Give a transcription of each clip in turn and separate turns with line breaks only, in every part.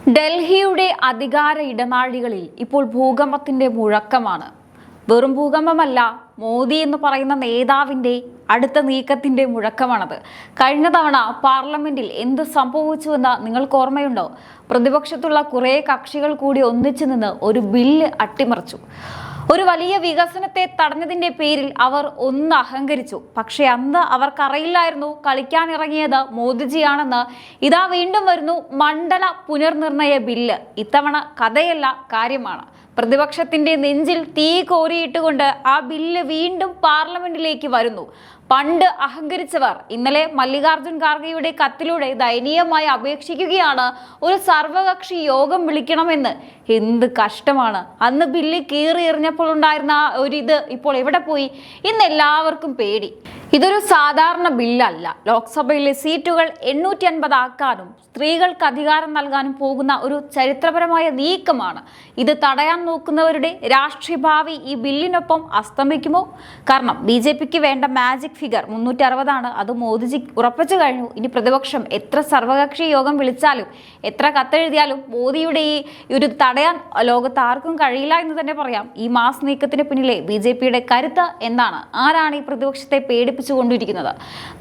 ഡൽഹിയുടെ അധികാര ഇടനാഴികളിൽ ഇപ്പോൾ ഭൂകമ്പത്തിന്റെ മുഴക്കമാണ്. വെറും ഭൂകമ്പമല്ല, മോദി എന്ന് പറയുന്ന നേതാവിന്റെ അടുത്ത നീക്കത്തിന്റെ മുഴക്കമാണത്. കഴിഞ്ഞ തവണ പാർലമെന്റിൽ എന്ത് സംഭവിച്ചുവെന്ന് നിങ്ങൾക്ക് ഓർമ്മയുണ്ടോ? പ്രതിപക്ഷത്തുള്ള കുറെ കക്ഷികൾ കൂടി ഒന്നിച്ചു നിന്ന് ഒരു ബില്ല് അട്ടിമറിച്ചു. ഒരു വലിയ വികസനത്തെ തടഞ്ഞതിന്റെ പേരിൽ അവർ ഒന്ന് അഹങ്കരിച്ചു. പക്ഷെ അന്ന് അവർക്കറിയില്ലായിരുന്നു കളിക്കാനിറങ്ങിയത് മോദിജിയാണെന്ന്. ഇതാ വീണ്ടും വരുന്നു മണ്ഡല പുനർനിർണയ ബില്ല്. ഇത്തവണ കഥയല്ല, കാര്യമാണ്. പ്രതിപക്ഷത്തിന്റെ നെഞ്ചിൽ തീ കോരിയിട്ടുകൊണ്ട് ആ ബില്ല് വീണ്ടും പാർലമെന്റിലേക്ക് വരുന്നു. പണ്ട് അഹങ്കരിച്ചവർ ഇന്നലെ മല്ലികാർജുൻ ഖാർഗെയുടെ കത്തിലൂടെ ദയനീയമായി അപേക്ഷിക്കുകയാണ് ഒരു സർവകക്ഷി യോഗം വിളിക്കണമെന്ന്. എന്ത് കഷ്ടമാണ്! അന്ന് ബില്ല് കീറി എറിഞ്ഞപ്പോൾ ഉണ്ടായിരുന്ന ഒരിത് ഇപ്പോൾ എവിടെ പോയി? ഇന്ന് എല്ലാവർക്കും പേടി. ഇതൊരു സാധാരണ ബില്ലല്ല. ലോക്സഭയിലെ സീറ്റുകൾ 850 ആക്കാനും സ്ത്രീകൾക്ക് അധികാരം നൽകാനും പോകുന്ന ഒരു ചരിത്രപരമായ നീക്കമാണ്. ഇത് തടയാൻ നോക്കുന്നവരുടെ രാഷ്ട്രീയ ഭാവി ഈ ബില്ലിനൊപ്പം അസ്തമിക്കുമോ? കാരണം BJPക്ക് വേണ്ട മാജിക് ഫിഗർ 360 അത് മോദിജി ഉറപ്പിച്ചു കഴിഞ്ഞു. ഇനി പ്രതിപക്ഷം എത്ര സർവകക്ഷി യോഗം വിളിച്ചാലും എത്ര കത്തെഴുതിയാലും മോദിയുടെ ഈ ഒരു തടയാൻ ലോകത്ത് ആർക്കും കഴിയില്ല എന്ന് തന്നെ പറയാം. ഈ മാസ് നീക്കത്തിന് പിന്നിലെ BJPയുടെ കരുത്ത് എന്താണ്? ആരാണ് ഈ പ്രതിപക്ഷത്തെ പേടിപ്പിച്ചുകൊണ്ടിരിക്കുന്നത്?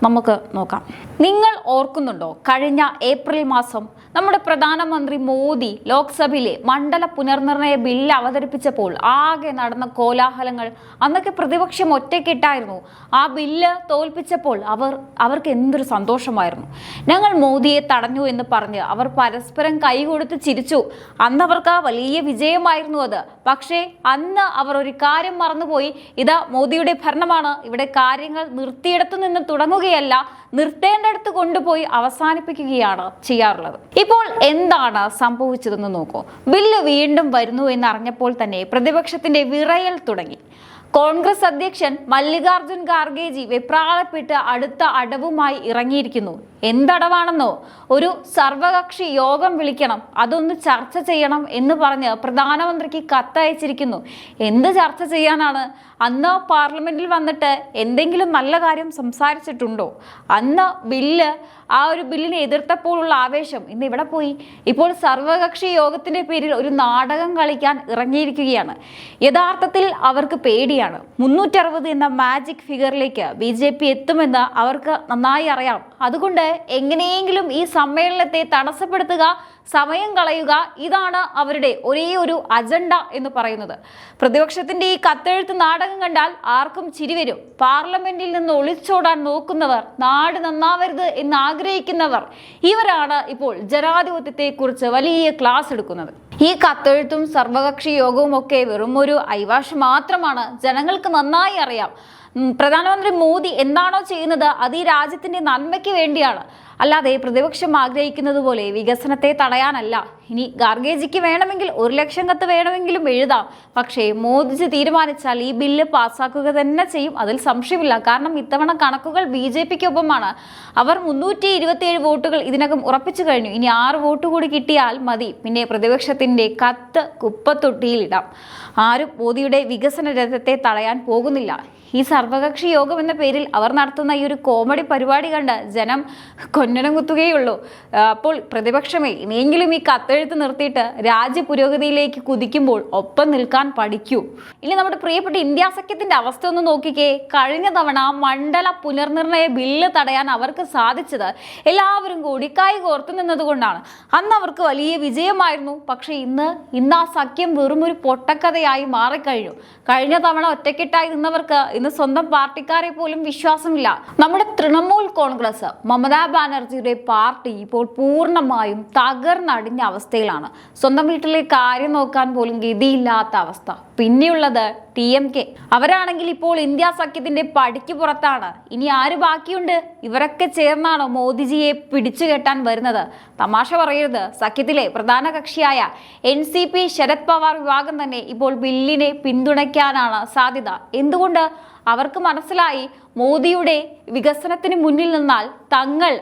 നമുക്ക് നോക്കാം. നിങ്ങൾ ഓർക്കുന്നുണ്ടോ, കഴിഞ്ഞ ഏപ്രിൽ മാസം നമ്മുടെ പ്രധാനമന്ത്രി മോദി ലോക്സഭയിലെ മണ്ഡല പുനർനിർണയ ബില്ല് അവതരിപ്പിച്ചപ്പോൾ ആകെ നടന്ന കോലാഹലങ്ങൾ? അന്നൊക്കെ പ്രതിപക്ഷം ഒറ്റയ്ക്കിട്ടായിരുന്നു. ആ ബില്ല് തോൽപ്പിച്ചപ്പോൾ അവർക്ക് എന്തൊരു സന്തോഷമായിരുന്നു. ഞങ്ങൾ മോദിയെ തടഞ്ഞു എന്ന് പറഞ്ഞ് അവർ പരസ്പരം കൈകൊടുത്ത് ചിരിച്ചു. അന്ന് അവർക്ക് വലിയ വിജയമായിരുന്നു അത്. പക്ഷേ അന്ന് അവർ ഒരു കാര്യം മറന്നുപോയി. ഇതാ മോദിയുടെ ഭരണമാണ്, ഇവിടെ കാര്യങ്ങൾ നിർത്തിയിടത്തു നിന്ന് തുടങ്ങുകയല്ല, നിർത്തേണ്ടടുത്ത് കൊണ്ടുപോയി അവസാനിപ്പിക്കുകയാണ് ചെയ്യാറുള്ളത്. ഇപ്പോൾ എന്താണ് സംഭവിച്ചതെന്ന് നോക്കൂ. ബില്ല് വീണ്ടും വരുന്നു എന്നറിഞ്ഞപ്പോൾ തന്നെ പ്രതിപക്ഷത്തിന്റെ വിറയൽ തുടങ്ങി. കോൺഗ്രസ് അധ്യക്ഷൻ മല്ലികാർജുൻ ഖാർഗെജി വെപ്രാളപ്പെട്ട് അടുത്ത അടവുമായി ഇറങ്ങിയിരിക്കുന്നു. എന്തടവാണെന്നോ? ഒരു സർവകക്ഷി യോഗം വിളിക്കണം, അതൊന്ന് ചർച്ച ചെയ്യണം എന്ന് പറഞ്ഞ് പ്രധാനമന്ത്രിക്ക് കത്തയച്ചിരിക്കുന്നു. എന്ത് ചർച്ച ചെയ്യാനാണ്? അന്ന് പാർലമെന്റിൽ വന്നിട്ട് എന്തെങ്കിലും നല്ല കാര്യം സംസാരിച്ചിട്ടുണ്ടോ? അന്ന് ആ ഒരു ബില്ലിനെ എതിർത്തപ്പോഴുള്ള ആവേശം ഇന്ന് ഇവിടെ പോയി. ഇപ്പോൾ സർവകക്ഷി യോഗത്തിന്റെ പേരിൽ ഒരു നാടകം കളിക്കാൻ ഇറങ്ങിയിരിക്കുകയാണ്. യഥാർത്ഥത്തിൽ അവർക്ക് പേടിയാണ്. 360 എന്ന മാജിക് ഫിഗറിലേക്ക് BJP എത്തുമെന്ന് അവർക്ക് നന്നായി അറിയാം. അതുകൊണ്ട് എങ്ങനെയെങ്കിലും ഈ സമ്മേളനത്തെ തടസ്സപ്പെടുത്തുക, സമയം കളയുക, ഇതാണ് അവരുടെ ഒരേ ഒരു അജണ്ട എന്ന് പറയുന്നത്. പ്രതിപക്ഷത്തിന്റെ ഈ കത്തെഴുത്ത് നാടകം കണ്ടാൽ ആർക്കും ചിരി വരും. പാർലമെന്റിൽ നിന്ന് ഒളിച്ചോടാൻ നോക്കുന്നവർ, നാട് നന്നാവരുത് എന്ന് ആഗ്രഹിക്കുന്നവർ, ഇവരാണ് ഇപ്പോൾ ജനാധിപത്യത്തെ കുറിച്ച് വലിയ ക്ലാസ് എടുക്കുന്നത്. ഈ കത്തെഴുത്തും സർവകക്ഷി യോഗവും ഒക്കെ വെറും ഒരു ഐവാഷ് മാത്രമാണ്. ജനങ്ങൾക്ക് നന്നായി അറിയാം പ്രധാനമന്ത്രി മോദി എന്താണോ ചെയ്യുന്നത് അത് ഈ രാജ്യത്തിന്റെ നന്മയ്ക്ക് വേണ്ടിയാണ്, അല്ലാതെ പ്രതിപക്ഷം ആഗ്രഹിക്കുന്നത് പോലെ വികസനത്തെ തടയാനല്ല. ഇനി ഖാർഗെജിക്ക് വേണമെങ്കിൽ 1 ലക്ഷം കത്ത് വേണമെങ്കിലും എഴുതാം. പക്ഷേ മോദിജി തീരുമാനിച്ചാൽ ഈ ബില്ല് പാസ്സാക്കുക തന്നെ ചെയ്യും, അതിൽ സംശയമില്ല. കാരണം ഇത്തവണ കണക്കുകൾ BJPക്കൊപ്പമാണ്. അവർ 327 വോട്ടുകൾ ഇതിനകം ഉറപ്പിച്ചു കഴിഞ്ഞു. ഇനി 6 വോട്ട് കൂടി കിട്ടിയാൽ മതി. പിന്നെ പ്രതിപക്ഷത്തിന്റെ കത്ത് കുപ്പത്തൊട്ടിയിലിടാം. ആരും മോദിയുടെ വികസന രഥത്തെ തടയാൻ പോകുന്നില്ല. ഈ സർവകക്ഷി യോഗം എന്ന പേരിൽ അവർ നടത്തുന്ന ഈ ഒരു കോമഡി പരിപാടി കണ്ട് ജനം കൊഞ്ഞനം കുത്തുകയുള്ളൂ. അപ്പോൾ പ്രതിപക്ഷമേ, ഇനിയെങ്കിലും ഈ കത്തെഴുത്ത് നിർത്തിയിട്ട് രാജ്യ പുരോഗതിയിലേക്ക് കുതിക്കുമ്പോൾ ഒപ്പം നിൽക്കാൻ പഠിക്കൂ. ഇനി നമ്മുടെ പ്രിയപ്പെട്ട ഇന്ത്യ സഖ്യത്തിന്റെ അവസ്ഥ ഒന്ന് നോക്കിക്കേ. കഴിഞ്ഞ തവണ മണ്ഡല പുനർനിർണയ ബില്ല് തടയാൻ അവർക്ക് സാധിച്ചത് എല്ലാവരും കൂടി കൈകോർത്ത് നിന്നതുകൊണ്ടാണ്. അന്ന് അവർക്ക് വലിയ വിജയമായിരുന്നു. പക്ഷെ ഇന്ന് ആ സഖ്യം വെറും ഒരു പൊട്ടക്കഥയായി മാറിക്കഴിഞ്ഞു. കഴിഞ്ഞ തവണ ഒറ്റക്കെട്ടായി നിന്നവർക്ക് ഇന്ന് സ്വന്തം പാർട്ടിക്കാരെ പോലും വിശ്വാസമില്ല. നമ്മുടെ തൃണമൂൽ കോൺഗ്രസ്, മമതാ ബാനർജിയുടെ പാർട്ടി ഇപ്പോൾ പൂർണ്ണമായും തകർന്നടിഞ്ഞ അവസ്ഥയിലാണ്. സ്വന്തം വീട്ടിലെ കാര്യം നോക്കാൻ പോലും ഗതിയില്ലാത്ത അവസ്ഥ. പിന്നെയുള്ളത് TMK. അവരാണെങ്കിൽ ഇപ്പോൾ ഇന്ത്യ സഖ്യത്തിന്റെ പടിക്ക് പുറത്താണ്. ഇനി ആര് ബാക്കിയുണ്ട്? ഇവരൊക്കെ ചേർന്നാണോ മോദിജിയെ പിടിച്ചു കെട്ടാൻ വരുന്നത്? തമാശ പറയരുത്. സഖ്യത്തിലെ പ്രധാന കക്ഷിയായ NCP ശരത് പവാർ വിഭാഗം തന്നെ ഇപ്പോൾ ബില്ലിനെ പിന്തുണയ്ക്കാനാണ് സാധ്യത. എന്തുകൊണ്ട്? അവർക്ക് മനസ്സിലായി മോദിയുടെ വികസനത്തിന് മുന്നിൽ നിന്നാൽ തങ്ങൾ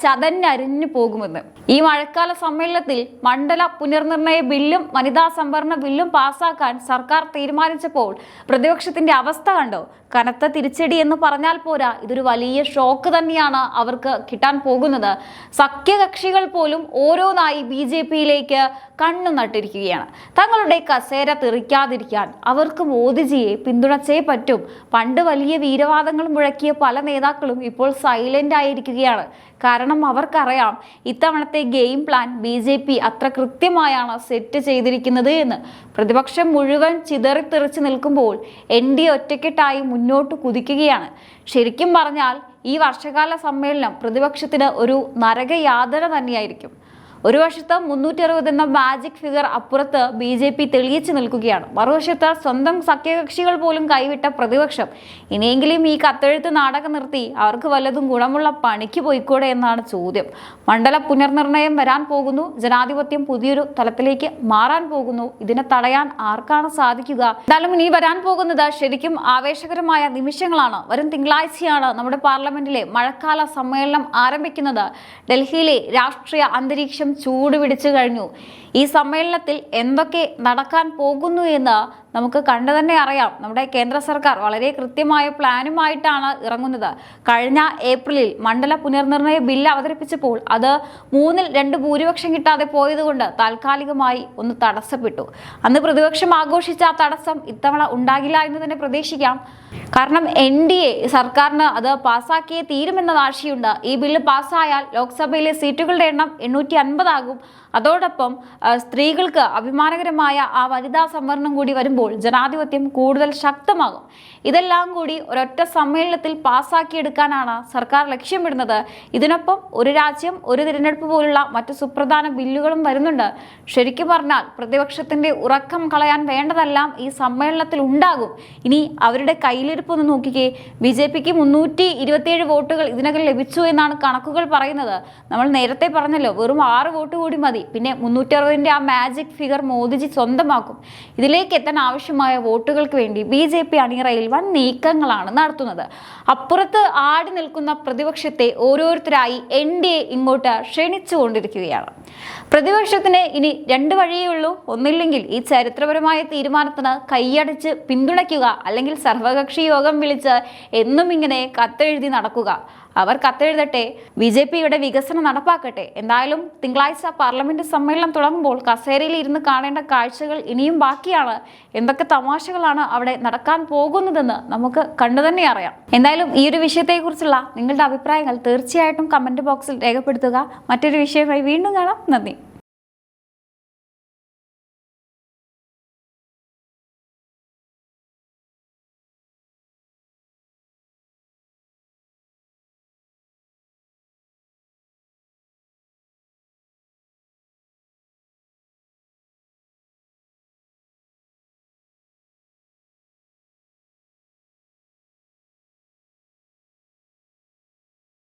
ചതഞ്ഞരിഞ്ഞു പോകുമെന്ന്. ഈ മഴക്കാല സമ്മേളനത്തിൽ മണ്ഡല പുനർനിർണയ ബില്ലും വനിതാ സംവരണ ബില്ലും പാസാക്കാൻ സർക്കാർ തീരുമാനിച്ചപ്പോൾ പ്രതിപക്ഷത്തിന്റെ അവസ്ഥ കണ്ടോ? കനത്ത തിരിച്ചടി എന്ന് പറഞ്ഞാൽ പോരാ, ഇതൊരു വലിയ ഷോക്ക് തന്നെയാണ് അവർക്ക് കിട്ടാൻ പോകുന്നത്. സഖ്യകക്ഷികൾ പോലും ഓരോന്നായി BJP-യിലേക്ക് കണ്ണു നട്ടിരിക്കുകയാണ്. തങ്ങളുടെ കസേര തെറിക്കാതിരിക്കാൻ അവർക്ക് മോദിജിയെ പിന്തുണച്ചേ പറ്റും. പണ്ട് വലിയ വീരവാദങ്ങൾ മുഴക്കിയ പല നേതാക്കളും ഇപ്പോൾ സൈലന്റ് ആയിരിക്കുകയാണ്. കാരണം അവർക്കറിയാം ഇത്തവണത്തെ ഗെയിം പ്ലാൻ BJP അത്ര കൃത്യമായാണ് സെറ്റ് ചെയ്തിരിക്കുന്നത് എന്ന്. പ്രതിപക്ഷം മുഴുവൻ ചിതറിത്തെറിച്ച് നിൽക്കുമ്പോൾ NDA ഒറ്റക്കെട്ടായി മുന്നോട്ട് കുതിക്കുകയാണ്. ശരിക്കും പറഞ്ഞാൽ ഈ വർഷകാല സമ്മേളനം പ്രതിപക്ഷത്തിന് ഒരു നരകയാതന തന്നെയായിരിക്കും. ഒരു വശത്ത് 360 എന്ന മാജിക് ഫിഗർ അപ്പുറത്ത് BJP തെളിയിച്ചു നിൽക്കുകയാണ്. മറുവശത്ത് സ്വന്തം സഖ്യകക്ഷികൾ പോലും കൈവിട്ട പ്രതിപക്ഷം. ഇനിയെങ്കിലും ഈ കത്തെഴുത്ത് നാടകം നിർത്തി അവർക്ക് വല്ലതും ഗുണമുള്ള പണിക്ക് പോയിക്കൂടെ എന്നാണ് ചോദ്യം. മണ്ഡല പുനർനിർണയം വരാൻ പോകുന്നു. ജനാധിപത്യം പുതിയൊരു തലത്തിലേക്ക് മാറാൻ പോകുന്നു. ഇതിനെ തടയാൻ ആർക്കാണ് സാധിക്കുക? എന്തായാലും ഇനി വരാൻ പോകുന്നത് ശരിക്കും ആവേശകരമായ നിമിഷങ്ങളാണ്. വരും തിങ്കളാഴ്ചയാണ് നമ്മുടെ പാർലമെന്റിലെ മഴക്കാല സമ്മേളനം ആരംഭിക്കുന്നത്. ഡൽഹിയിലെ രാഷ്ട്രീയ അന്തരീക്ഷം ചൂട് പിടിച്ചു കഴിഞ്ഞു. ഈ സമ്മേളനത്തിൽ എന്തൊക്കെ നടക്കാൻ പോകുന്നു എന്ന് നമുക്ക് കണ്ടു തന്നെ അറിയാം. നമ്മുടെ കേന്ദ്ര സർക്കാർ വളരെ കൃത്യമായ പ്ലാനുമായിട്ടാണ് ഇറങ്ങുന്നത്. കഴിഞ്ഞ ഏപ്രിലിൽ മണ്ഡല പുനർനിർണയ ബില്ല് അവതരിപ്പിച്ചപ്പോൾ അത് 3-2 ഭൂരിപക്ഷം കിട്ടാതെ പോയതുകൊണ്ട് താൽക്കാലികമായി ഒന്ന് തടസ്സപ്പെട്ടു. അന്ന് പ്രതിപക്ഷം ആഘോഷിച്ച ആ തടസ്സം ഇത്തവണ ഉണ്ടാകില്ല എന്ന് തന്നെ പ്രതീക്ഷിക്കാം. കാരണം NDA സർക്കാരിന് അത് പാസ്സാക്കിയേ തീരുമെന്ന വാശിയുണ്ട്. ഈ ബില്ല് പാസ്സായാൽ ലോക്സഭയിലെ സീറ്റുകളുടെ എണ്ണം 850 ആകും. അതോടൊപ്പം സ്ത്രീകൾക്ക് അഭിമാനകരമായ ആ വനിതാ സംവരണം കൂടി വരുമ്പോൾ ജനാധിപത്യം കൂടുതൽ ശക്തമാകും. ഇതെല്ലാം കൂടി ഒരൊറ്റ സമ്മേളനത്തിൽ പാസ്സാക്കിയെടുക്കാനാണ് സർക്കാർ ലക്ഷ്യമിടുന്നത്. ഇതിനൊപ്പം ഒരു രാജ്യം ഒരു തിരഞ്ഞെടുപ്പ് പോലുള്ള മറ്റു സുപ്രധാന ബില്ലുകളും വരുന്നുണ്ട്. ശരിക്കും പറഞ്ഞാൽ പ്രതിപക്ഷത്തിന്റെ ഉറക്കം കളയാൻ വേണ്ടതെല്ലാം ഈ സമ്മേളനത്തിൽ ഉണ്ടാകും. ഇനി അവരുടെ കയ്യിലിരിപ്പ് ഒന്ന് നോക്കിക്കേ. BJPക്ക് 327 വോട്ടുകൾ ഇതിനകം ലഭിച്ചു എന്നാണ് കണക്കുകൾ പറയുന്നത്. നമ്മൾ നേരത്തെ പറഞ്ഞല്ലോ, വെറും 6 വോട്ട് കൂടി മതി. പിന്നെ 360 ആ മാജിക് ഫിഗർ മോദിജി സ്വന്തമാക്കും. ഇതിലേക്ക് എത്താൻ ആവശ്യമായ വോട്ടുകൾക്ക് വേണ്ടി BJP അണിയറയിൽ വൻ നീക്കങ്ങളാണ് നടത്തുന്നത്. അപ്പുറത്ത് ആടി നിൽക്കുന്ന പ്രതിപക്ഷത്തെ ഓരോരുത്തരായി NDA ഇങ്ങോട്ട് ക്ഷണിച്ചുകൊണ്ടിരിക്കുകയാണ്. പ്രതിപക്ഷത്തിന് ഇനി 2 വഴിയേ ഉള്ളൂ. ഒന്നില്ലെങ്കിൽ ഈ ചരിത്രപരമായ തീരുമാനത്തിന് കൈയടിച്ച് പിന്തുണയ്ക്കുക, അല്ലെങ്കിൽ സർവകക്ഷി യോഗം വിളിച്ച് എന്നും ഇങ്ങനെ കത്തെഴുതി നടക്കുക. അവർ കത്തെഴുതട്ടെ, BJPയുടെ വികസനം നടപ്പാക്കട്ടെ. എന്തായാലും തിങ്കളാഴ്ച പാർലമെന്റ് സമ്മേളനം തുടങ്ങുമ്പോൾ കസേരയിൽ ഇരുന്ന് കാണേണ്ട കാഴ്ചകൾ ഇനിയും ബാക്കിയാണ്. എന്തൊക്കെ തമാശകളാണ് അവിടെ നടക്കാൻ പോകുന്നതെന്ന് നമുക്ക് കണ്ടു തന്നെ അറിയാം. എന്തായാലും ഈ ഒരു വിഷയത്തെക്കുറിച്ചുള്ള നിങ്ങളുടെ അഭിപ്രായങ്ങൾ തീർച്ചയായിട്ടും കമന്റ് ബോക്സിൽ രേഖപ്പെടുത്തുക. മറ്റൊരു വിഷയമായി വീണ്ടും കാണാം. നന്ദി.